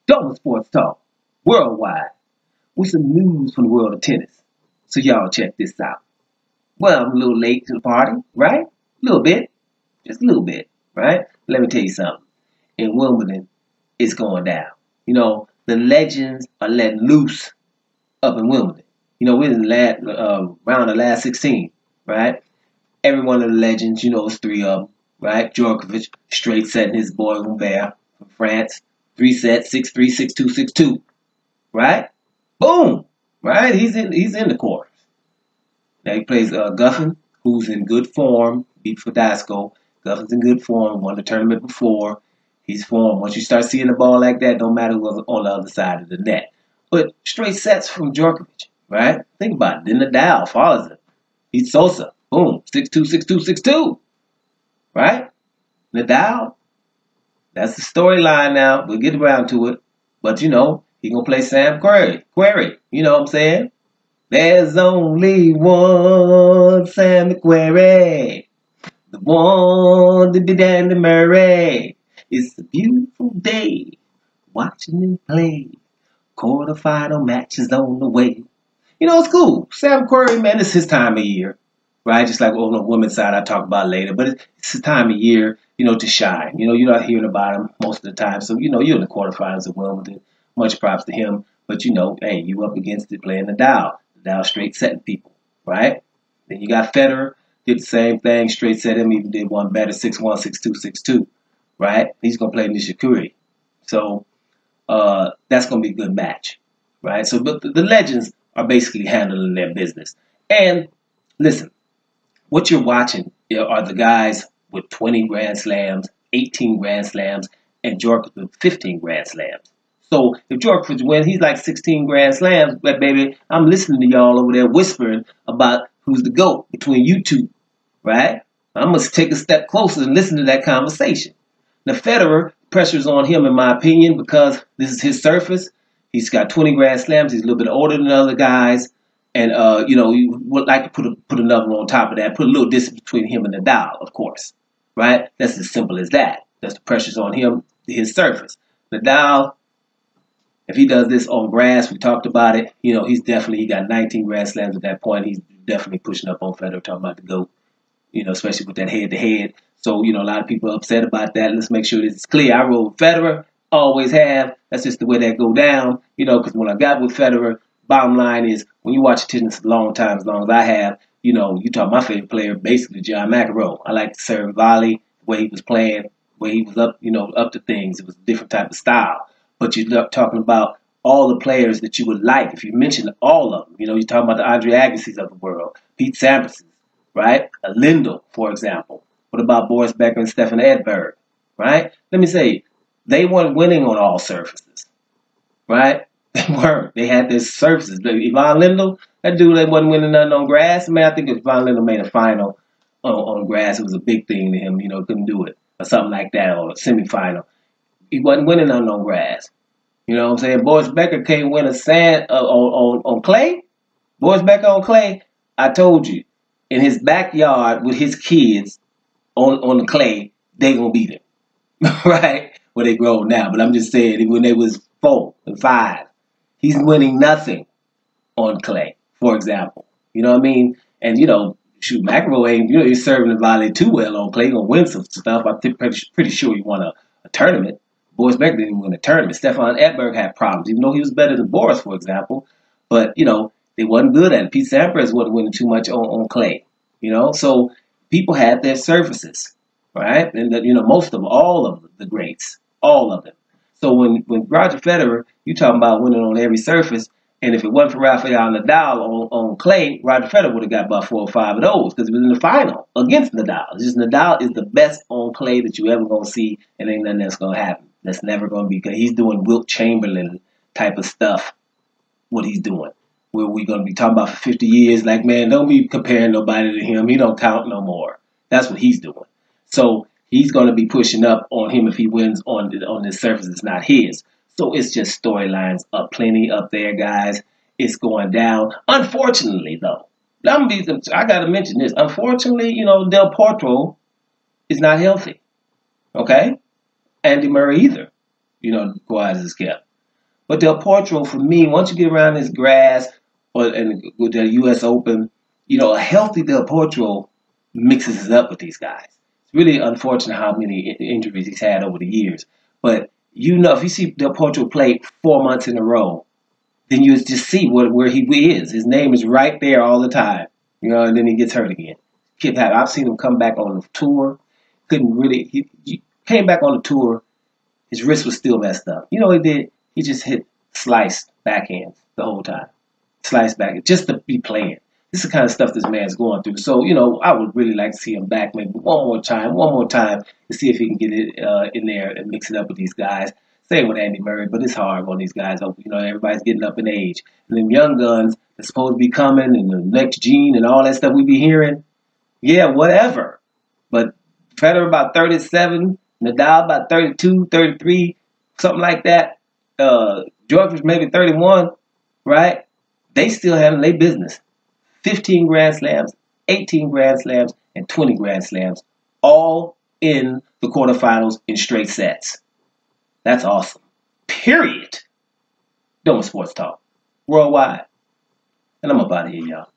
Double Sports Talk, worldwide, with some news from the world of tennis. So y'all check this out. Well, I'm a little late to the party, right? A little bit, just a little bit, right? Let me tell you something. In Wimbledon, it's going down. The legends are letting loose up in Wimbledon. We're in the round of the last 16, right? Every one of the legends, it's three of them, right? Djokovic straight setting his boy Humbert from France. 3 sets, 6-3, 6-2, 6-2, right? Boom, right? He's in the quarters. Now he plays Guffin, who's in good form, beat Fidasco. Guffin's in good form, won the tournament before. He's formed. Once you start seeing the ball like that, don't matter who's on the other side of the net. But straight sets from Djokovic, right? Think about it. Then Nadal follows him. He's Sosa. Boom. 6-2, 6-2, 6-2. Right? Nadal. That's the storyline now. We'll get around to it. But, he's going to play Sam Querrey. You know what I'm saying? There's only one Sam Querrey. The one to be Danny Murray. It's a beautiful day watching him play. Quarterfinal matches on the way. It's cool. Sam Querrey, man, it's his time of year, right? Just like on the women's side I talk about later. But it's his time of year, to shine. You're not hearing about him most of the time. So, you're in the quarterfinals of Wimbledon. Much props to him. But, hey, you up against it playing Nadal. Nadal straight setting people, right? Then you got Federer. Did the same thing, straight set him, even did one better, 6-1, 6-2, 6-2, right? He's going to play Nishikori. So that's going to be a good match, right? So but the legends are basically handling their business. And listen, what you're watching are the guys with 20 Grand Slams, 18 Grand Slams, and Djokovic with 15 Grand Slams. So if Djokovic wins, he's like 16 Grand Slams, but baby, I'm listening to y'all over there whispering about who's the GOAT between you two, right? I must take a step closer and listen to that conversation. Now, Federer, pressure's on him, in my opinion, because this is his surface. He's got 20 Grand Slams. He's a little bit older than other guys. And, you would like to put another one on top of that, put a little distance between him and Nadal, of course, right? That's as simple as that. That's the pressure's on him, his surface. Nadal, if he does this on grass, we talked about it, he got 19 Grand Slams at that point. He's definitely pushing up on Federer, talking about the GOAT, especially with that head-to-head. So, a lot of people are upset about that. Let's make sure this is clear. I rode Federer, always have. That's just the way that go down, because when I got with Federer, bottom line is, when you watch tennis a long time, as long as I have, you talk my favorite player, basically John McEnroe. I like to serve volley, the way he was playing, the way he was up, up to things. It was a different type of style. But you're talking about all the players that you would like. If you mention all of them, you're talking about the Andre Agassi's of the world, Pete Sampras, right? Lindell, for example. What about Boris Becker and Stefan Edberg, right? Let me say, they weren't winning on all surfaces, right? They weren't. They had their surfaces. Ivan Lendl, that dude that wasn't winning nothing on grass. I think if Ivan Lendl made a final on grass, it was a big thing to him. Couldn't do it or something like that, or a semifinal. He wasn't winning nothing on grass. You know what I'm saying? Boris Becker can't win a sand on clay. Boris Becker on clay, I told you, in his backyard with his kids on the clay, they gonna beat him, right? Well, they grow now, but I'm just saying when they was 4 and 5, he's winning nothing on clay, for example. You know what I mean? And shoot, McEnroe ain't he's serving the volley too well on clay. He's gonna win some stuff. I'm pretty sure he won a tournament. Boris Becker didn't even win a tournament. Stefan Edberg had problems, even though he was better than Boris, for example. But, they wasn't good at it. Pete Sampras wasn't winning too much on clay, So people had their surfaces, right? And, most of them, all of the greats, all of them. So when Roger Federer, you talking about winning on every surface, and if it wasn't for Rafael Nadal on clay, Roger Federer would have got about 4 or 5 of those because he was in the final against Nadal. It's just Nadal is the best on clay that you ever going to see, and ain't nothing that's going to happen. That's never going to be good. He's doing Wilt Chamberlain type of stuff, what he's doing. Where we're going to be talking about for 50 years, like, man, don't be comparing nobody to him. He don't count no more. That's what he's doing. So he's going to be pushing up on him if he wins on this surface. It's not his. So it's just storylines up plenty up there, guys. It's going down. Unfortunately, though, I got to mention this. Unfortunately, Del Potro is not healthy. Okay? Andy Murray either, quiet as kept. But Del Potro, for me, once you get around this grass and with the U.S. Open, a healthy Del Potro mixes it up with these guys. It's really unfortunate how many injuries he's had over the years. But if you see Del Potro play 4 months in a row, then you just see where he is. His name is right there all the time, and then he gets hurt again. I've seen him come back on the tour. He came back on the tour. His wrist was still messed up. You know what he did? He just hit sliced backhands the whole time. Sliced back, just to be playing. This is the kind of stuff this man's going through. So, I would really like to see him back maybe one more time to see if he can get it in there and mix it up with these guys. Same with Andy Murray, but it's hard on these guys. Everybody's getting up in age. And them young guns that's supposed to be coming and the next gene and all that stuff we be hearing, yeah, whatever. But Federer about 37, Nadal about 32, 33, something like that. George was maybe 31, right? They still having their business. 15 Grand Slams, 18 Grand Slams, and 20 Grand Slams, all in the quarterfinals in straight sets. That's awesome. Period. Doing Sports Talk. Worldwide. And I'm up out of here, y'all.